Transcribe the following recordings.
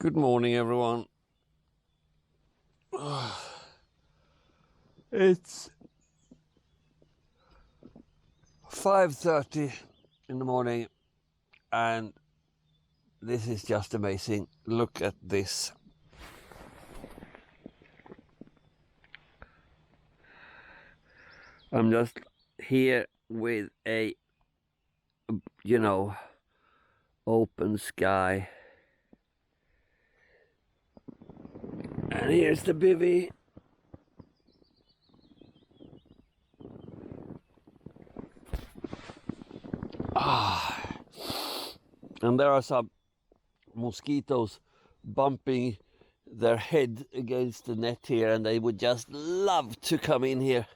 Good morning, everyone. It's 5:30 in the morning and this is just amazing. Look at this. I'm just here with a, open sky. And here's the bivvy. And there are some mosquitoes bumping their head against the net here, and they would just love to come in here,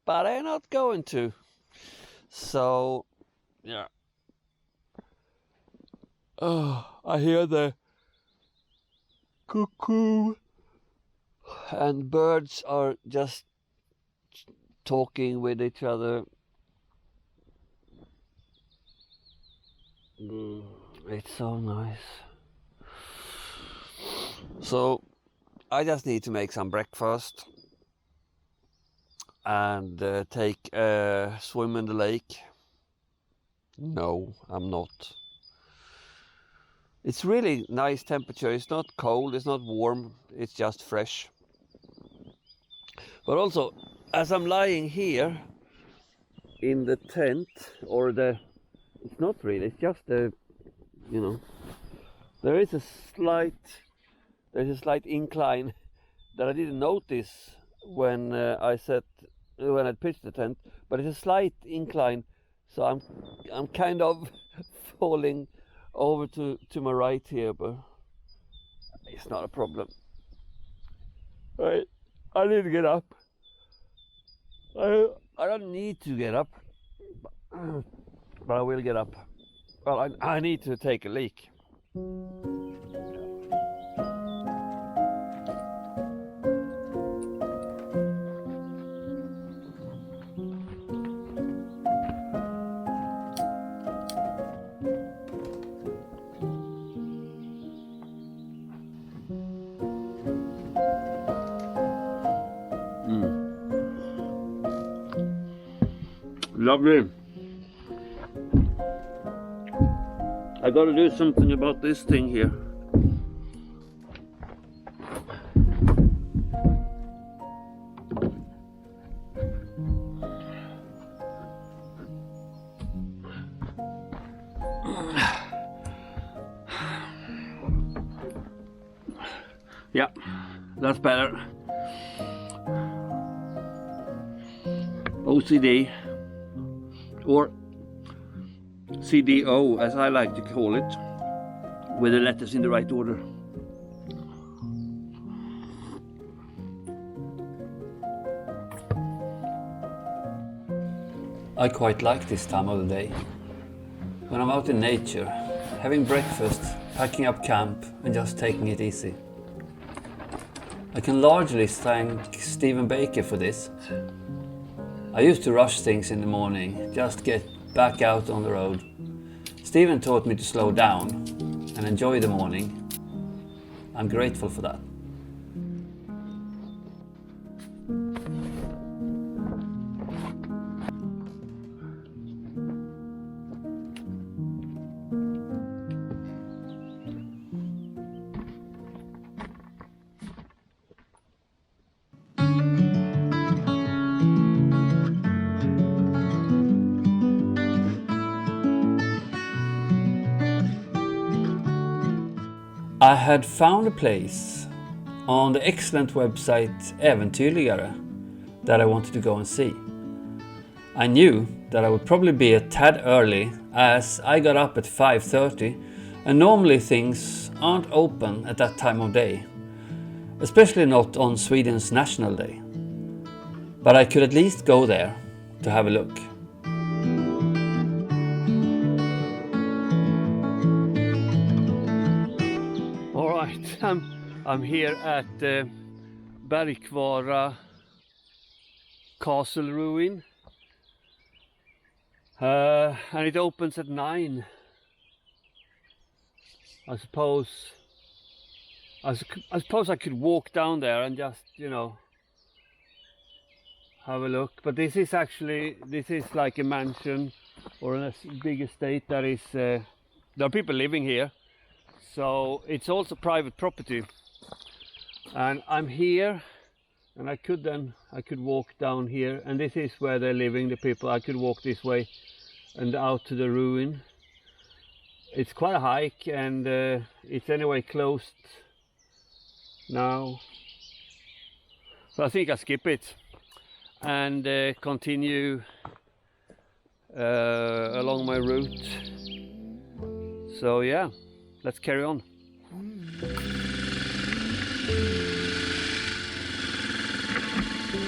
but they're not going to. So, yeah. I hear the cuckoo, and birds are just talking with each other. It's so nice. So I just need to make some breakfast and take a swim in the lake. No, I'm not. It's really nice temperature. It's not cold, it's not warm, it's just fresh. But also, as I'm lying here in the tent, or it's not really, it's just there's a slight incline that I didn't notice when I pitched the tent, but it's a slight incline, so I'm kind of falling over to my right here, but it's not a problem. Right, I need to get up. I don't need to get up, but I will get up. Well, I need to take a leak. Lovely. I gotta do something about this thing here. Yeah, that's better. OCD, or CDO as I like to call it, with the letters in the right order. I quite like this time of the day. When I'm out in nature, having breakfast, packing up camp and just taking it easy. I can largely thank Stephen Baker for this. I used to rush things in the morning, just get back out on the road. Stephen taught me to slow down and enjoy the morning. I'm grateful for that. I had found a place on the excellent website Äventyrligare that I wanted to go and see. I knew that I would probably be a tad early as I got up at 5:30 and normally things aren't open at that time of day, especially not on Sweden's National Day. But I could at least go there to have a look. I'm here at Bergkvara Castle Ruin, and it opens at 9. I suppose I suppose I could walk down there and just, you know, have a look. But this is like a mansion or a big estate that is, there are people living here. So it's also private property. And I'm here, and I could walk down here, and this is where they're living, the people. I could walk this way and out to the ruin. It's quite a hike, and it's anyway closed now. So I think I skip it and continue along my route. So yeah, let's carry on.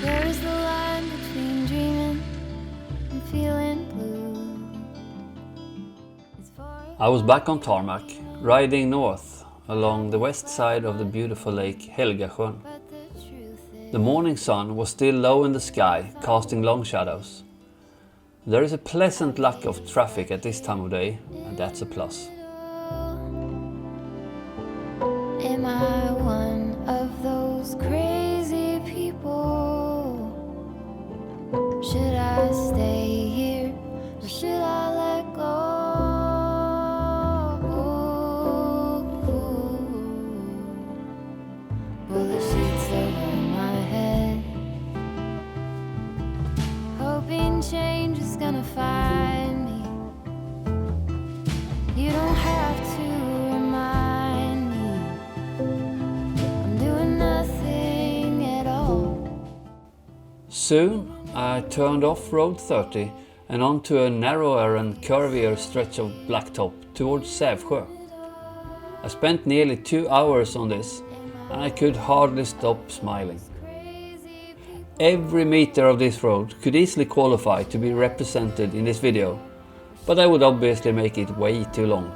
There is the line between dreaming and feeling blue. I was back on tarmac, riding north along the west side of the beautiful lake Eksjö. The morning sun was still low in the sky, casting long shadows. There is a pleasant lack of traffic at this time of day, and that's a plus. Am I one of those crazy people? Should I stay here or should I let go? Pull the sheets over my head, hoping change is gonna find me. You don't have to remind me I'm doing nothing at all. Soon I turned off Road 30 and onto a narrower and curvier stretch of blacktop towards Sävsjö. I spent nearly 2 hours on this, and I could hardly stop smiling. Every meter of this road could easily qualify to be represented in this video, but I would obviously make it way too long.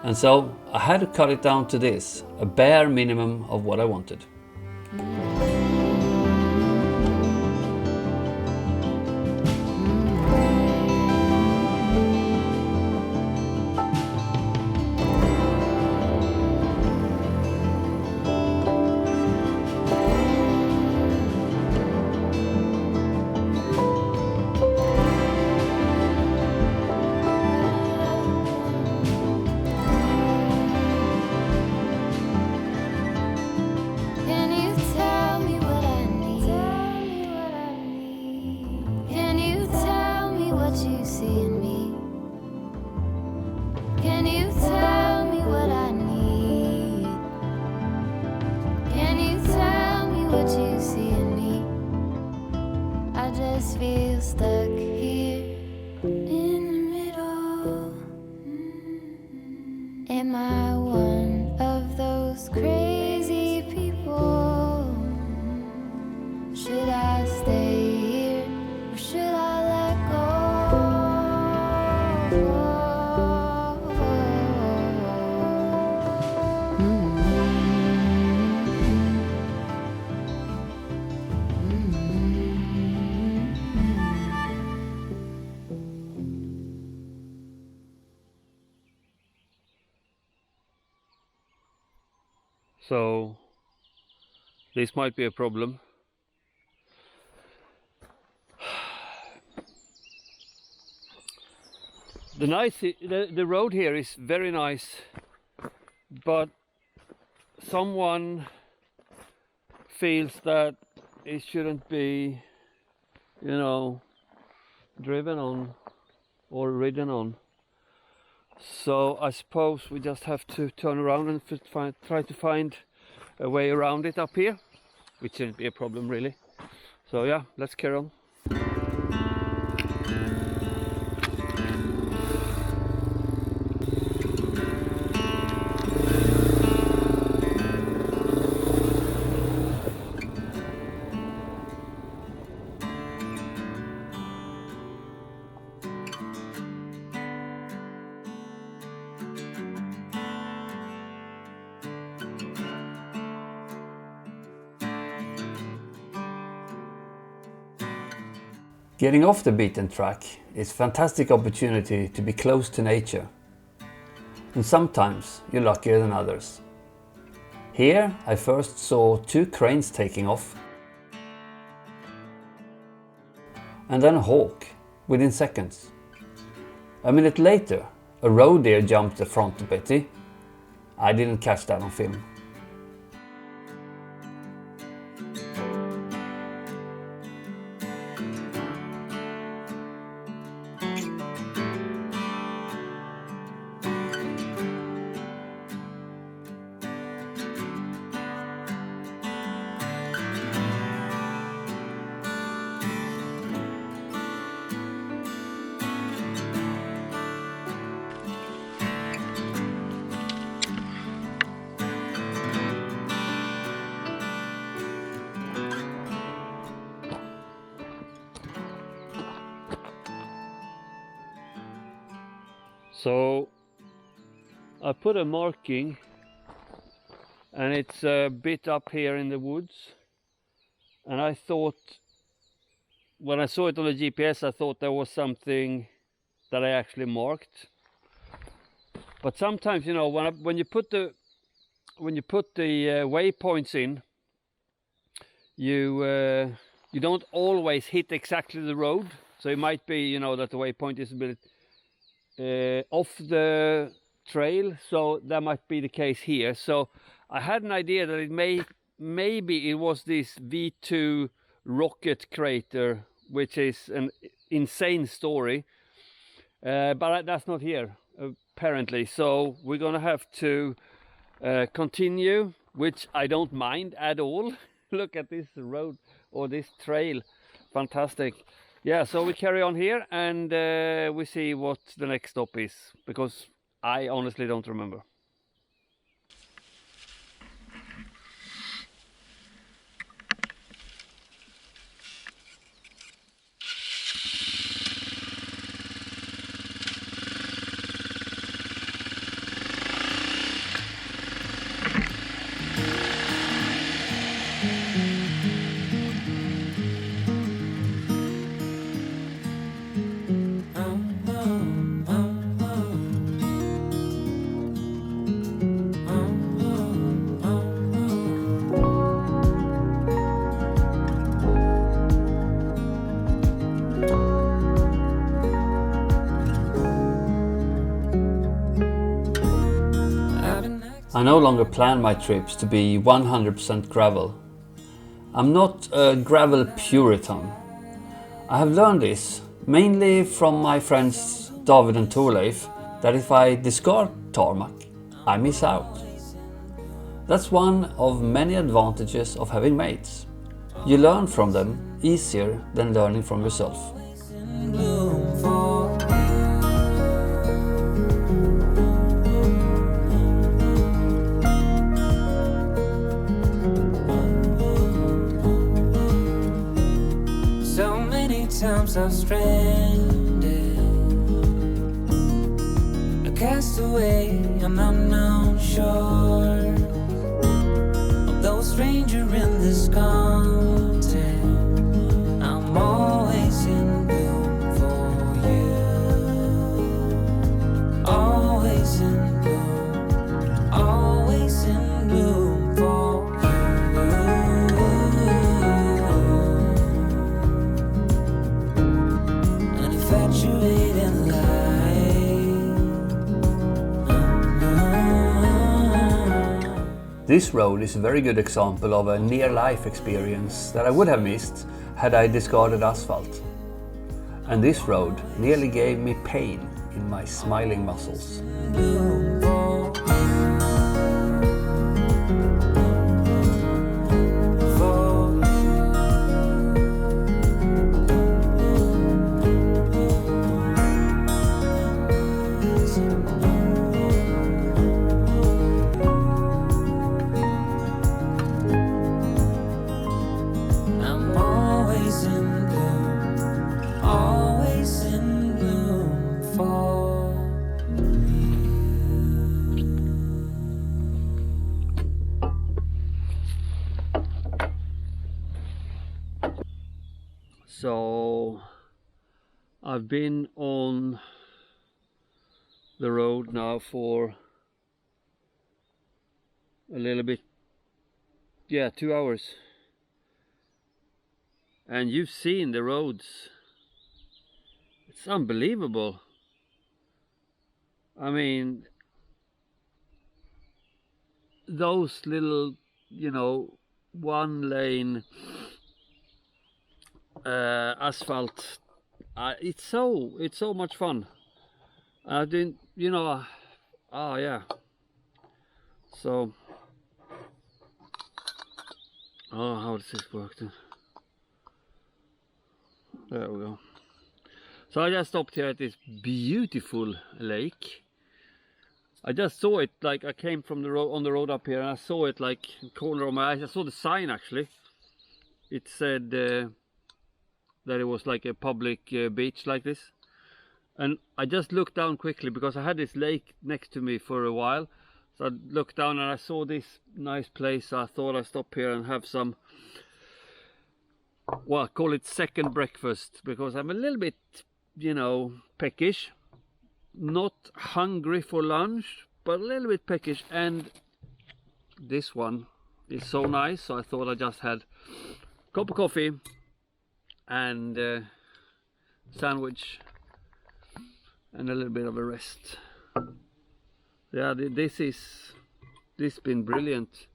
And so I had to cut it down to this, a bare minimum of what I wanted. Can you tell me what I need? Can you tell me what you see in me? Can you tell me what I need? Can you tell me what you see in me? I just feel stuck here in the middle. Am I one of those crazy people? Should I stay here or should I let go? So this might be a problem. The road here is very nice, but someone feels that it shouldn't be, you know, driven on or ridden on. So I suppose we just have to turn around and try to find a way around it up here, which shouldn't be a problem really. So yeah, let's carry on. Getting off the beaten track is a fantastic opportunity to be close to nature. And sometimes you're luckier than others. Here I first saw 2 cranes taking off, and then a hawk within seconds. A minute later, a roe deer jumped the front of Betty. I didn't catch that on film. So I put a marking, and it's a bit up here in the woods, and I thought, when I saw it on the GPS, I thought there was something that I actually marked. But sometimes, you know, when you put the waypoints in, you don't always hit exactly the road. So it might be, you know, that the waypoint is a bit off the trail, so that might be the case here. So I had an idea that maybe it was this V2 rocket crater, which is an insane story, but that's not here apparently. So we're gonna have to continue, which I don't mind at all. Look at this road, or this trail, fantastic. Yeah, so we carry on here, and we see what the next stop is, because I honestly don't remember. I no longer plan my trips to be 100% gravel. I'm not a gravel puritan. I have learned this mainly from my friends David and Torleif, that if I discard tarmac, I miss out. That's one of many advantages of having mates. You learn from them easier than learning from yourself. Times I'm stranded, a castaway on unknown shore, although a stranger in this continent, I'm always in bloom for you, always in bloom, always in bloom for This road is a very good example of a near-life experience that I would have missed had I discarded asphalt. And this road nearly gave me pain in my smiling muscles. So I've been on the road now for a little bit yeah, 2 hours. And you've seen the roads. It's unbelievable. I mean, those little, you know, 1-lane asphalt. It's so much fun. I didn't, you know. Oh yeah. So, how does this work then? There we go. So I just stopped here at this beautiful lake. I just saw it, like I came from the road, on the road up here, and I saw it like corner of my eyes. I saw the sign actually. It said that it was like a public beach like this. And I just looked down quickly because I had this lake next to me for a while. So I looked down and I saw this nice place. I thought I'd stop here and have some, well, I call it second breakfast, because I'm a little bit, you know, peckish. Not hungry for lunch, but a little bit peckish. And this one is so nice, so I thought I just had a cup of coffee and sandwich and a little bit of a rest. Yeah, this been brilliant.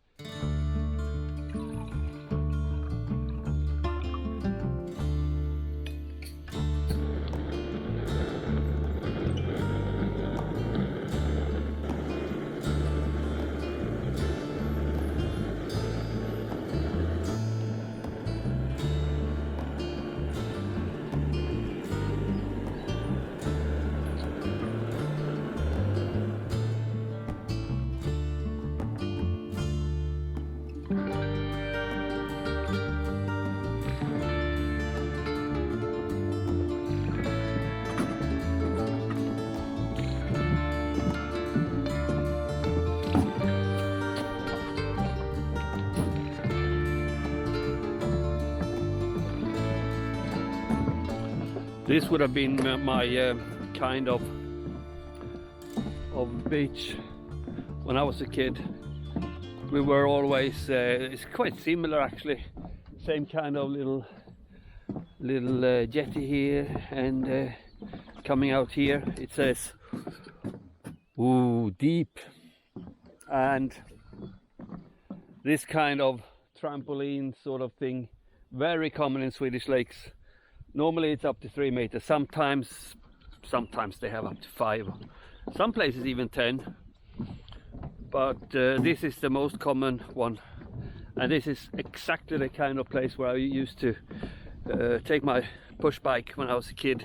This would have been my kind of beach when I was a kid. We were always, it's quite similar actually, same kind of little jetty here, and coming out here it says ooh, deep. And this kind of trampoline sort of thing, very common in Swedish lakes. Normally it's up to 3 meters, sometimes they have up to 5, some places even 10, but this is the most common one, and this is exactly the kind of place where I used to take my push bike when I was a kid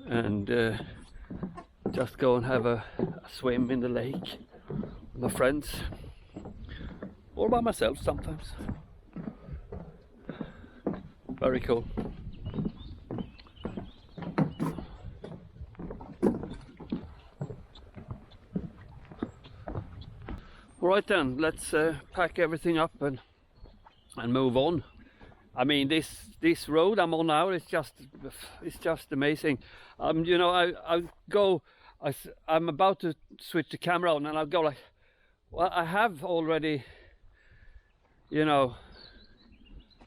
and just go and have a swim in the lake with my friends, or by myself sometimes. Very cool. Right then, let's pack everything up and move on. I mean, this road I'm on now is just amazing. You know, I'm about to switch the camera on, and I'll go like, well, I have already, you know,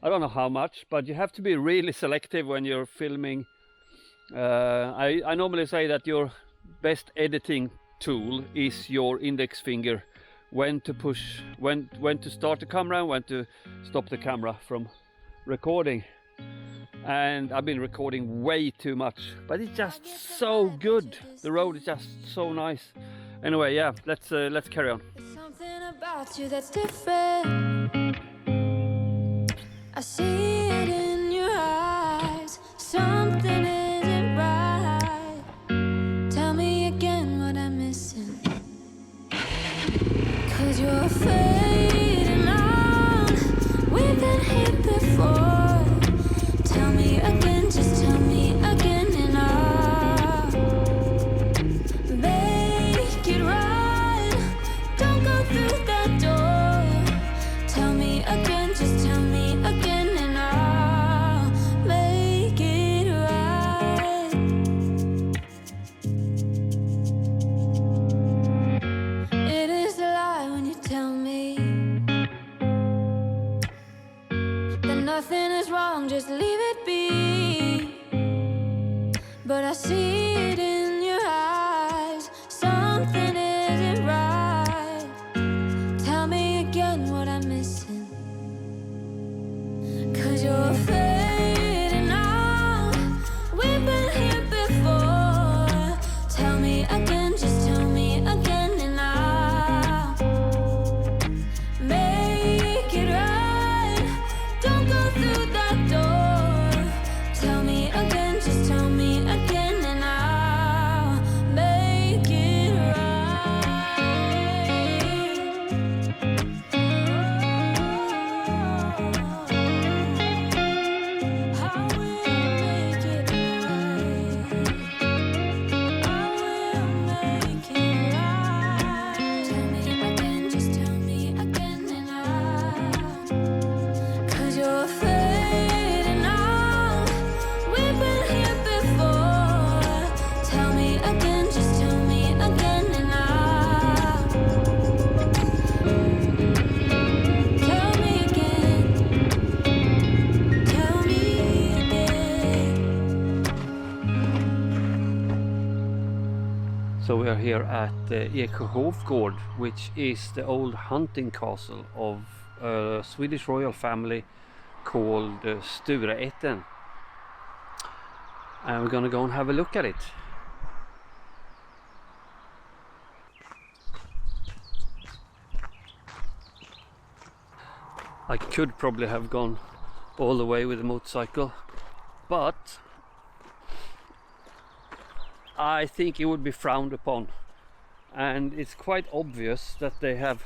I don't know how much, but you have to be really selective when you're filming. I normally say that your best editing tool is your index finger. When to push, when to start the camera, and when to stop the camera from recording. And I've been recording way too much, but it's just so good. The road is just so nice. Anyway, yeah, let's carry on. There's something about you that's different. I see it in your eyes. Something isn't right. Tell me again what I'm missing. 'Cause you're fading on. We've been here before. Tell me again, just tell me again, and I'll make it right. Don't go through that door. Tell me again, just tell me again, and I'll but I see it in your eyes. Something isn't right. Tell me again what I'm missing. 'Cause you're fading out. We've been here before. Tell me again, just tell me again, and I'll make it right. Don't go through that door. Tell me again, just tell me again, and I'll make it right. I will make it right. I will make it right. Tell me again, just tell me again, and I'll. 'Cause you're fading out. We've been here before. Tell me again, just tell me again, and I'll. Tell me again. Tell me again. So we are here at Hovsgård, which is the old hunting castle of a Swedish royal family called Stureätten. And we're gonna go and have a look at it. I could probably have gone all the way with a motorcycle, but I think it would be frowned upon, and it's quite obvious that they have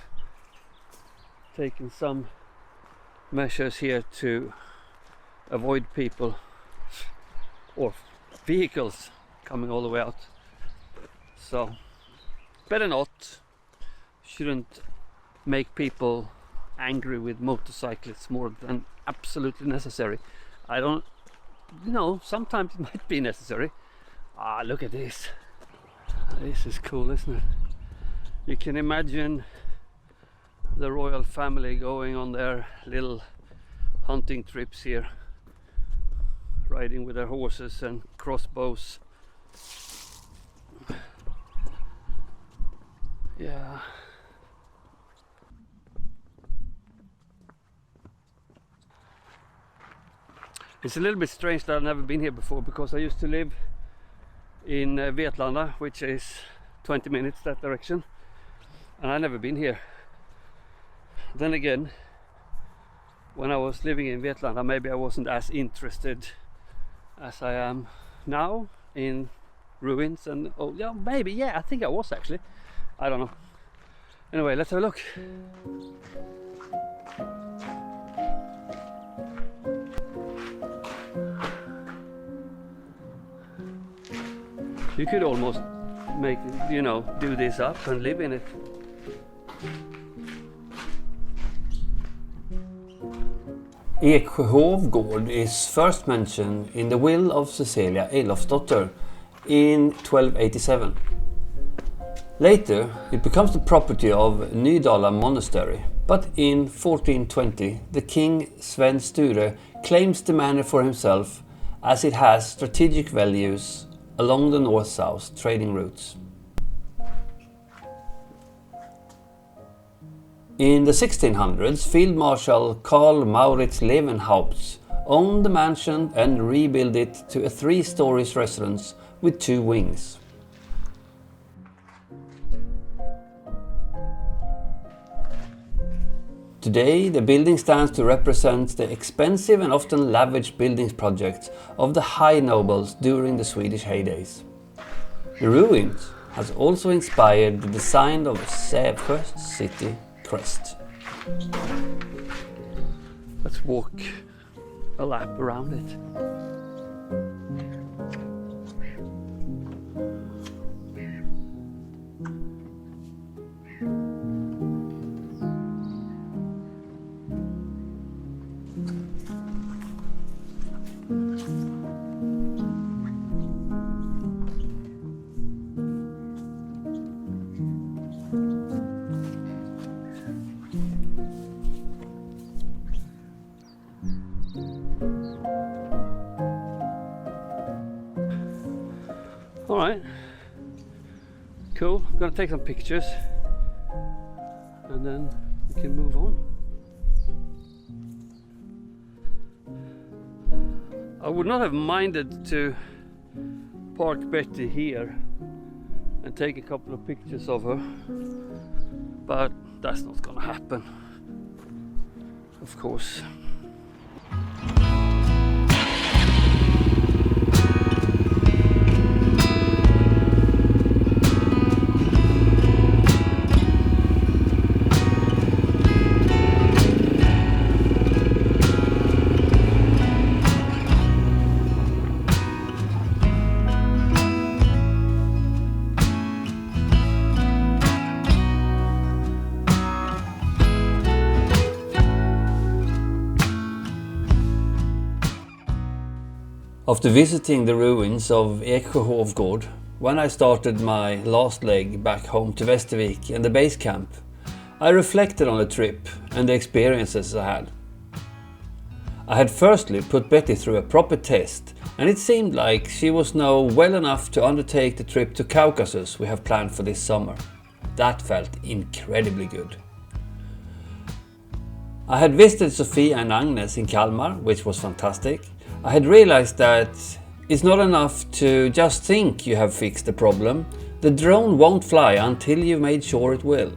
taken some measures here to avoid people or vehicles coming all the way out. So better not. Shouldn't make people angry with motorcyclists more than absolutely necessary. I don't know, sometimes it might be necessary. Ah, look at this. This is cool, isn't it? You can imagine the royal family going on their little hunting trips here, riding with their horses and crossbows. Yeah. It's a little bit strange that I've never been here before, because I used to live in Vetlanda, which is 20 minutes that direction, and I've never been here. Then again, when I was living in Vetlanda, maybe I wasn't as interested as I am now in ruins and oh yeah, maybe, yeah, I think I was actually. I don't know. Anyway, let's have a look. You could almost make, you know, do this up and live in it. Eksjö is first mentioned in the will of Cecilia Elofsdotter in 1287. Later, it becomes the property of Nydala Monastery, but in 1420, the king Sven Sture claims the manor for himself, as it has strategic values along the north-south trading routes. In the 1600s, Field Marshal Karl Maurits Levenhaupt owned the mansion and rebuilt it to a 3-story residence with 2 wings. Today, the building stands to represent the expensive and often lavish building projects of the high nobles during the Swedish heydays. The ruins has also inspired the design of Eksjö city crest. Let's walk a lap around it. Alright. Cool. I'm gonna take some pictures and then we can move on. I would not have minded to park Betty here and take a couple of pictures of her, but that's not gonna happen, of course. After visiting the ruins of Eksjö Hovsgård, when I started my last leg back home to Västervik and the base camp, I reflected on the trip and the experiences I had. I had firstly put Betty through a proper test, and it seemed like she was now well enough to undertake the trip to Caucasus we have planned for this summer. That felt incredibly good. I had visited Sofia and Agnes in Kalmar, which was fantastic. I had realized that it's not enough to just think you have fixed the problem. The drone won't fly until you've made sure it will.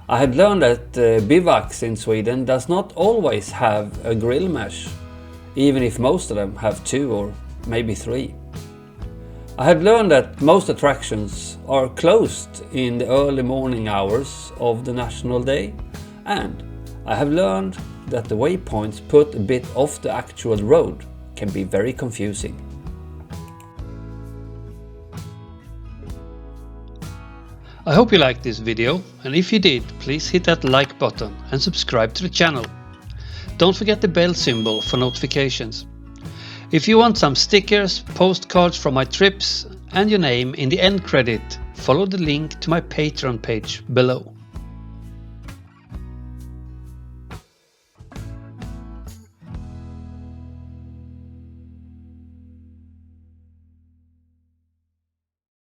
I had learned that bivouacs in Sweden does not always have a grill mesh, even if most of them have 2 or maybe 3. I had learned that most attractions are closed in the early morning hours of the national day, and I have learned that the waypoints put a bit off the actual road can be very confusing. I hope you liked this video, and if you did, please hit that like button and subscribe to the channel. Don't forget the bell symbol for notifications. If you want some stickers, postcards from my trips and your name in the end credit, follow the link to my Patreon page below.